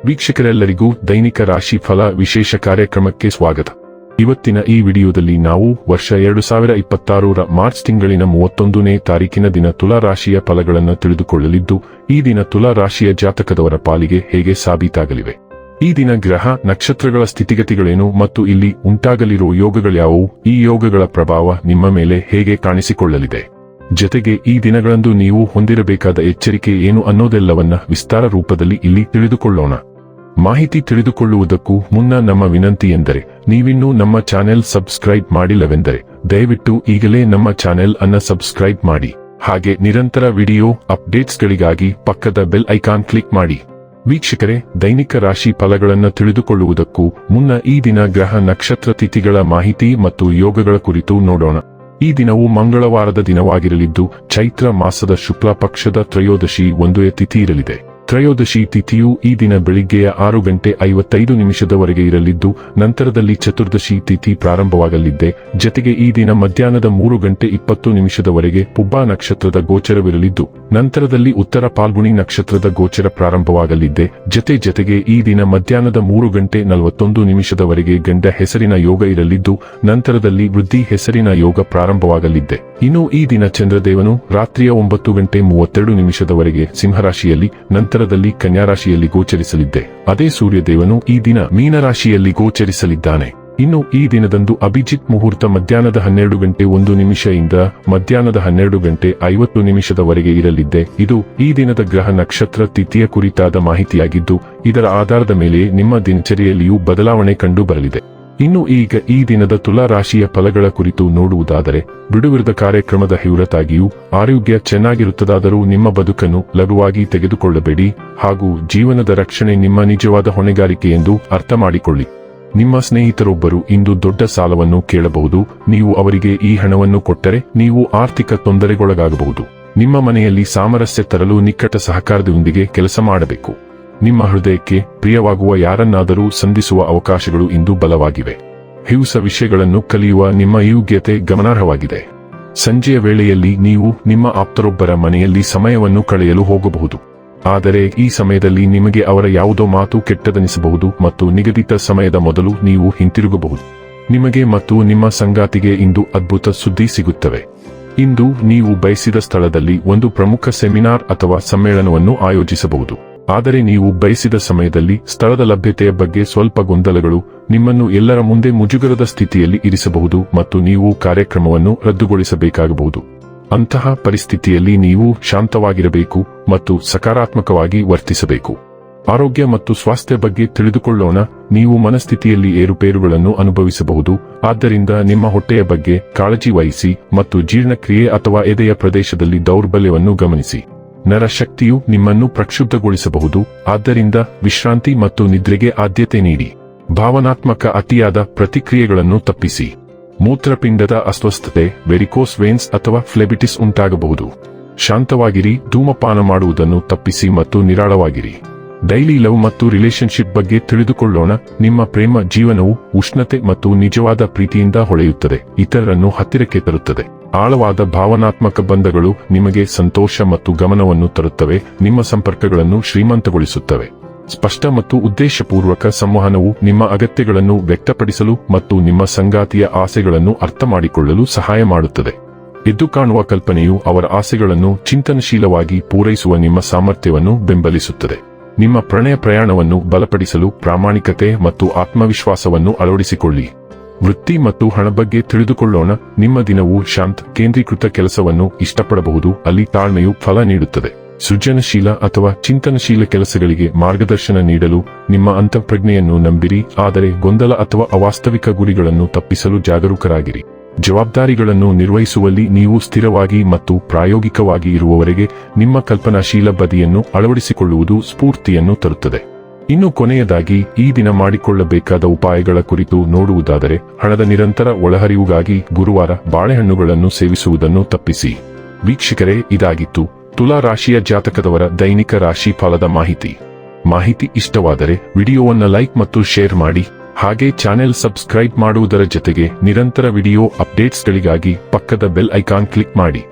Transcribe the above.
ವೀಕ್ಷಕರೆಲ್ಲರಿಗೂ ದೈನಿಕ ರಾಶಿ ಫಲ ವಿಶೇಷ ಕಾರ್ಯಕ್ರಮಕ್ಕೆ ಸ್ವಾಗತ. ಇವತ್ತಿನ ಈ ವಿಡಿಯೋದಲ್ಲಿ ನಾವು ವರ್ಷ 2026ರ ಮಾರ್ಚ್ ತಿಂಗಳಿನ 31ನೇ ತಾರೀಕಿನ ದಿನ ತುಲಾ ರಾಶಿಯ ಫಲಗಳನ್ನು ತಿಳಿದುಕೊಳ್ಳಲಿದ್ದು, ಈ ದಿನ ತುಲಾ ರಾಶಿಯ ಜಾತಕದವರ ಪಾಲಿಗೆ ಹೇಗೆ ಸಾಬೀತಾಗಲಿವೆ, ಈ ದಿನ ಗ್ರಹ ನಕ್ಷತ್ರಗಳ ಸ್ಥಿತಿಗತಿಗಳೇನು ಮತ್ತು ಇಲ್ಲಿ ಉಂಟಾಗಲಿರುವ ಯೋಗಗಳ್ಯಾವುವು, ಈ ಯೋಗಗಳ ಪ್ರಭಾವ ನಿಮ್ಮ ಮೇಲೆ ಹೇಗೆ ಕಾಣಿಸಿಕೊಳ್ಳಲಿದೆ, ಜೊತೆಗೆ ಈ ದಿನಗಳಂದು ನೀವು ಹೊಂದಿರಬೇಕಾದ ಎಚ್ಚರಿಕೆ ಏನು ಅನ್ನೋದೆಲ್ಲವನ್ನ ವಿಸ್ತಾರ ರೂಪದಲ್ಲಿ ಇಲ್ಲಿ ತಿಳಿದುಕೊಳ್ಳೋಣ. ಮಾಹಿತಿ ತಿಳಿದುಕೊಳ್ಳುವುದಕ್ಕೂ ಮುನ್ನ ನಮ್ಮ ವಿನಂತಿ ಎಂದರೆ, ನೀವಿನ್ನೂ ನಮ್ಮ ಚಾನೆಲ್ ಸಬ್ಸ್ಕ್ರೈಬ್ ಮಾಡಿಲ್ಲವೆಂದರೆ ದಯವಿಟ್ಟು ಈಗಲೇ ನಮ್ಮ ಚಾನೆಲ್ ಅನ್ನು ಸಬ್ಸ್ಕ್ರೈಬ್ ಮಾಡಿ. ಹಾಗೆ ನಿರಂತರ ವಿಡಿಯೋ ಅಪ್ಡೇಟ್ಸ್ಗಳಿಗಾಗಿ ಪಕ್ಕದ ಬೆಲ್ ಐಕಾನ್ ಕ್ಲಿಕ್ ಮಾಡಿ. ವೀಕ್ಷಕರೇ, ದೈನಿಕ ರಾಶಿ ಫಲಗಳನ್ನು ತಿಳಿದುಕೊಳ್ಳುವುದಕ್ಕೂ ಮುನ್ನ ಈ ದಿನ ಗ್ರಹ ನಕ್ಷತ್ರ ತಿಥಿಗಳ ಮಾಹಿತಿ ಮತ್ತು ಯೋಗಗಳ ಕುರಿತು ನೋಡೋಣ. ಈ ದಿನವು ಮಂಗಳವಾರದ ದಿನವಾಗಿರಲಿದ್ದು, ಚೈತ್ರ ಮಾಸದ ಶುಕ್ಲ ಪಕ್ಷದ ತ್ರಯೋದಶಿ 1ನೇ ತಿಥಿ ಇರಲಿದೆ. ತ್ರಯೋದಶಿ ತಿಥಿಯು ಈ ದಿನ ಬೆಳಿಗ್ಗೆಯ 6:55 ಇರಲಿದ್ದು, ನಂತರದಲ್ಲಿ ಚತುರ್ದಶಿ ತಿಥಿ ಪ್ರಾರಂಭವಾಗಲಿದೆ. ಜತೆಗೆ ಈ ದಿನ ಮಧ್ಯಾಹ್ನದ 3:20 ಪುಬ್ಬಾ ನಕ್ಷತ್ರದ ಗೋಚರವಿರಲಿದ್ದು, ನಂತರದಲ್ಲಿ ಉತ್ತರ ಪಾಲ್ಗುಣಿ ನಕ್ಷತ್ರದ ಗೋಚರ ಪ್ರಾರಂಭವಾಗಲಿದೆ. ಜತೆಗೆ ಈ ದಿನ ಮಧ್ಯಾಹ್ನದ 3:41 ಗಂಡ ಹೆಸರಿನ ಯೋಗ ಇರಲಿದ್ದು, ನಂತರದಲ್ಲಿ ವೃದ್ಧಿ ಹೆಸರಿನ ಯೋಗ ಪ್ರಾರಂಭವಾಗಲಿದೆ. ಇನ್ನು ಈ ದಿನ ಚಂದ್ರದೇವನು ರಾತ್ರಿಯ 9:32 ಸಿಂಹರಾಶಿಯಲ್ಲಿ, ನಂತರದಲ್ಲಿ ಕನ್ಯಾರಾಶಿಯಲ್ಲಿ ಗೋಚರಿಸಲಿದೆ. ಅದೇ ಸೂರ್ಯದೇವನು ಈ ದಿನ ಮೀನರಾಶಿಯಲ್ಲಿ ಗೋಚರಿಸಲಿದ್ದಾನೆ. ಇನ್ನು ಈ ದಿನದಂದು ಅಭಿಜಿತ್ ಮುಹೂರ್ತ ಮಧ್ಯಾಹ್ನದ 12:01 ಇಂದ ಮಧ್ಯಾಹ್ನದ 12:50 ಇರಲಿದೆ. ಇದು ಈ ದಿನದ ಗ್ರಹ ನಕ್ಷತ್ರ ತಿಥಿಯ ಕುರಿತಾದ ಮಾಹಿತಿಯಾಗಿದ್ದು, ಇದರ ಆಧಾರದ ಮೇಲೆ ನಿಮ್ಮ ದಿನಚರಿಯಲ್ಲಿಯೂ ಬದಲಾವಣೆ ಕಂಡು ಬರಲಿದೆ. ಇನ್ನು ಈಗ ಈ ದಿನದ ತುಲಾ ರಾಶಿಯ ಫಲಗಳ ಕುರಿತು ನೋಡುವುದಾದರೆ, ಬಿಡುವಿರದ ಕಾರ್ಯಕ್ರಮದ ಹೊರತಾಗಿಯೂ ಆರೋಗ್ಯ ಚೆನ್ನಾಗಿರುತ್ತದಾದರೂ ನಿಮ್ಮ ಬದುಕನ್ನು ಲಘುವಾಗಿ ತೆಗೆದುಕೊಳ್ಳಬೇಡಿ, ಹಾಗೂ ಜೀವನದ ರಕ್ಷಣೆ ನಿಮ್ಮ ನಿಜವಾದ ಹೊಣೆಗಾರಿಕೆ ಎಂದು ಅರ್ಥ ಮಾಡಿಕೊಳ್ಳಿ. ನಿಮ್ಮ ಸ್ನೇಹಿತರೊಬ್ಬರು ಇಂದು ದೊಡ್ಡ ಸಾಲವನ್ನು ಕೇಳಬಹುದು. ನೀವು ಅವರಿಗೆ ಈ ಹಣವನ್ನು ಕೊಟ್ಟರೆ ನೀವು ಆರ್ಥಿಕ ತೊಂದರೆಗೊಳಗಾಗಬಹುದು. ನಿಮ್ಮ ಮನೆಯಲ್ಲಿ ಸಾಮರಸ್ಯ ತರಲು ನಿಕಟ ಸಹಕಾರದೊಂದಿಗೆ ಕೆಲಸ ಮಾಡಬೇಕು. ನಿಮ್ಮ ಹೃದಯಕ್ಕೆ ಪ್ರಿಯವಾಗುವ ಯಾರನ್ನಾದರೂ ಸಂಧಿಸುವ ಅವಕಾಶಗಳು ಇಂದು ಬಲವಾಗಿವೆ. ಹೊಸ ವಿಷಯಗಳನ್ನು ಕಲಿಯುವ ನಿಮ್ಮ ಯೋಗ್ಯತೆ ಗಮನಾರ್ಹವಾಗಿದೆ. ಸಂಜೆಯ ವೇಳೆಯಲ್ಲಿ ನೀವು ನಿಮ್ಮ ಆಪ್ತರೊಬ್ಬರ ಮನೆಯಲ್ಲಿ ಸಮಯವನ್ನು ಕಳೆಯಲು ಹೋಗಬಹುದು. ಆದರೆ ಈ ಸಮಯದಲ್ಲಿ ನಿಮಗೆ ಅವರ ಯಾವುದೋ ಮಾತು ಕೆಟ್ಟದನಿಸಬಹುದು ಮತ್ತು ನಿಗದಿತ ಸಮಯದ ಮೊದಲು ನೀವು ಹಿಂತಿರುಗಬಹುದು. ನಿಮಗೆ ಮತ್ತು ನಿಮ್ಮ ಸಂಗಾತಿಗೆ ಇಂದು ಅದ್ಭುತ ಸುದ್ದಿ ಸಿಗುತ್ತವೆ. ಇಂದು ನೀವು ಬಯಸಿದ ಸ್ಥಳದಲ್ಲಿ ಒಂದು ಪ್ರಮುಖ ಸೆಮಿನಾರ್ ಅಥವಾ ಸಮ್ಮೇಳನವನ್ನು ಆಯೋಜಿಸಬಹುದು. ಆದರೆ ನೀವು ಬಯಸಿದ ಸಮಯದಲ್ಲಿ ಸ್ಥಳದ ಲಭ್ಯತೆಯ ಬಗ್ಗೆ ಸ್ವಲ್ಪ ಗೊಂದಲಗಳು ನಿಮ್ಮನ್ನು ಎಲ್ಲರ ಮುಂದೆ ಮುಜುಗರದ ಸ್ಥಿತಿಯಲ್ಲಿ ಇರಿಸಬಹುದು ಮತ್ತು ನೀವು ಕಾರ್ಯಕ್ರಮವನ್ನು ರದ್ದುಗೊಳಿಸಬೇಕಾಗಬಹುದು. ಅಂತಹ ಪರಿಸ್ಥಿತಿಯಲ್ಲಿ ನೀವು ಶಾಂತವಾಗಿರಬೇಕು ಮತ್ತು ಸಕಾರಾತ್ಮಕವಾಗಿ ವರ್ತಿಸಬೇಕು. ಆರೋಗ್ಯ ಮತ್ತು ಸ್ವಾಸ್ಥ್ಯ ಬಗ್ಗೆ ತಿಳಿದುಕೊಳ್ಳೋಣ. ನೀವು ಮನಸ್ಥಿತಿಯಲ್ಲಿ ಏರುಪೇರುಗಳನ್ನು ಅನುಭವಿಸಬಹುದು. ಆದ್ದರಿಂದ ನಿಮ್ಮ ಹೊಟ್ಟೆಯ ಬಗ್ಗೆ ಕಾಳಜಿ ವಹಿಸಿ ಮತ್ತು ಜೀರ್ಣಕ್ರಿಯೆ ಅಥವಾ ಎದೆಯ ಪ್ರದೇಶದಲ್ಲಿ ದೌರ್ಬಲ್ಯವನ್ನು ಗಮನಿಸಿ. ನರಶಕ್ತಿಯು ನಿಮ್ಮನ್ನು ಪ್ರಕ್ಷುಬ್ಧಗೊಳಿಸಬಹುದು. ಆದ್ದರಿಂದ ವಿಶ್ರಾಂತಿ ಮತ್ತು ನಿದ್ರೆಗೆ ಆದ್ಯತೆ ನೀಡಿ. ಭಾವನಾತ್ಮಕ ಅತಿಯಾದ ಪ್ರತಿಕ್ರಿಯೆಗಳನ್ನು ತಪ್ಪಿಸಿ. ಮೂತ್ರಪಿಂಡದ ಅಸ್ವಸ್ಥತೆ, ವೆರಿಕೋಸ್ ವೇನ್ಸ್ ಅಥವಾ ಫ್ಲೆಬಿಟಿಸ್ ಉಂಟಾಗಬಹುದು. ಶಾಂತವಾಗಿರಿ, ಧೂಮಪಾನ ಮಾಡುವುದನ್ನು ತಪ್ಪಿಸಿ ಮತ್ತು ನಿರಾಳವಾಗಿರಿ. ಡೈಲಿ ಲವ್ ಮತ್ತು ರಿಲೇಶನ್ಶಿಪ್ ಬಗ್ಗೆ ತಿಳಿದುಕೊಳ್ಳೋಣ. ನಿಮ್ಮ ಪ್ರೇಮ ಜೀವನವು ಉಷ್ಣತೆ ಮತ್ತು ನಿಜವಾದ ಪ್ರೀತಿಯಿಂದ ಹೊಳೆಯುತ್ತದೆ, ಇತರರನ್ನು ಹತ್ತಿರಕ್ಕೆ ತರುತ್ತದೆ. ಆಳವಾದ ಭಾವನಾತ್ಮಕ ಬಂಧಗಳು ನಿಮಗೆ ಸಂತೋಷ ಮತ್ತು ಗಮನವನ್ನು ತರುತ್ತವೆ, ನಿಮ್ಮ ಸಂಪರ್ಕಗಳನ್ನು ಶ್ರೀಮಂತಗೊಳಿಸುತ್ತವೆ. ಸ್ಪಷ್ಟ ಮತ್ತು ಉದ್ದೇಶಪೂರ್ವಕ ಸಂವಹನವು ನಿಮ್ಮ ಅಗತ್ಯಗಳನ್ನು ವ್ಯಕ್ತಪಡಿಸಲು ಮತ್ತು ನಿಮ್ಮ ಸಂಗಾತಿಯ ಆಸೆಗಳನ್ನು ಅರ್ಥಮಾಡಿಕೊಳ್ಳಲು ಸಹಾಯ ಮಾಡುತ್ತದೆ. ಎದ್ದು ಕಾಣುವ ಕಲ್ಪನೆಯು ಅವರ ಆಸೆಗಳನ್ನು ಚಿಂತನಶೀಲವಾಗಿ ಪೂರೈಸುವ ನಿಮ್ಮ ಸಾಮರ್ಥ್ಯವನ್ನು ಬೆಂಬಲಿಸುತ್ತದೆ. ನಿಮ್ಮ ಪ್ರಣಯ ಪ್ರಯಾಣವನ್ನು ಬಲಪಡಿಸಲು ಪ್ರಾಮಾಣಿಕತೆ ಮತ್ತು ಆತ್ಮವಿಶ್ವಾಸವನ್ನು ಅಳವಡಿಸಿಕೊಳ್ಳಿ. ವೃತ್ತಿ ಮತ್ತು ಹಣ ಬಗ್ಗೆ ತಿಳಿದುಕೊಳ್ಳೋಣ. ನಿಮ್ಮ ದಿನವು ಶಾಂತ ಕೇಂದ್ರೀಕೃತ ಕೆಲಸವನ್ನು ಇಷ್ಟಪಡಬಹುದು, ಅಲ್ಲಿ ತಾಳ್ಮೆಯು ಫಲ ನೀಡುತ್ತದೆ. ಸೃಜನಶೀಲ ಅಥವಾ ಚಿಂತನಶೀಲ ಕೆಲಸಗಳಿಗೆ ಮಾರ್ಗದರ್ಶನ ನೀಡಲು ನಿಮ್ಮ ಅಂತಃಪ್ರಜ್ಞೆಯನ್ನು ನಂಬಿರಿ, ಆದರೆ ಗೊಂದಲ ಅಥವಾ ಅವಾಸ್ತವಿಕ ಗುರಿಗಳನ್ನು ತಪ್ಪಿಸಲು ಜಾಗರೂಕರಾಗಿರಿ. ಜವಾಬ್ದಾರಿಗಳನ್ನು ನಿರ್ವಹಿಸುವಲ್ಲಿ ನೀವು ಸ್ಥಿರವಾಗಿ ಮತ್ತು ಪ್ರಾಯೋಗಿಕವಾಗಿ ಇರುವವರೆಗೆ ನಿಮ್ಮ ಕಲ್ಪನಾಶೀಲ ಬದಿಯನ್ನು ಅಳವಡಿಸಿಕೊಳ್ಳುವುದು ಸ್ಫೂರ್ತಿಯನ್ನು ತರುತ್ತದೆ. ಇನ್ನು ಕೊನೆಯದಾಗಿ ಈ ದಿನ ಮಾಡಿಕೊಳ್ಳಬೇಕಾದ ಉಪಾಯಗಳ ಕುರಿತು ನೋಡುವುದಾದರೆ, ಹಣದ ನಿರಂತರ ಒಳಹರಿವುಗಾಗಿ ಗುರುವಾರ ಬಾಳೆಹಣ್ಣುಗಳನ್ನು ಸೇವಿಸುವುದನ್ನು ತಪ್ಪಿಸಿ. ವೀಕ್ಷಕರೇ, ಇದಾಗಿತ್ತು ತುಲಾ ರಾಶಿಯ ಜಾತಕದವರ ದೈನಿಕ ರಾಶಿ ಫಲದ ಮಾಹಿತಿ ಇಷ್ಟವಾದರೆ ವಿಡಿಯೋವನ್ನು ಲೈಕ್ ಮತ್ತು ಶೇರ್ ಮಾಡಿ. ಹಾಗೆ ಚಾನೆಲ್ ಸಬ್ಸ್ಕ್ರೈಬ್ ಮಾಡುವುದರ ಜೊತೆಗೆ ನಿರಂತರ ವಿಡಿಯೋ ಅಪ್ಡೇಟ್ಸ್ಗಳಿಗಾಗಿ ಪಕ್ಕದ ಬೆಲ್ ಐಕಾನ್ ಕ್ಲಿಕ್ ಮಾಡಿ.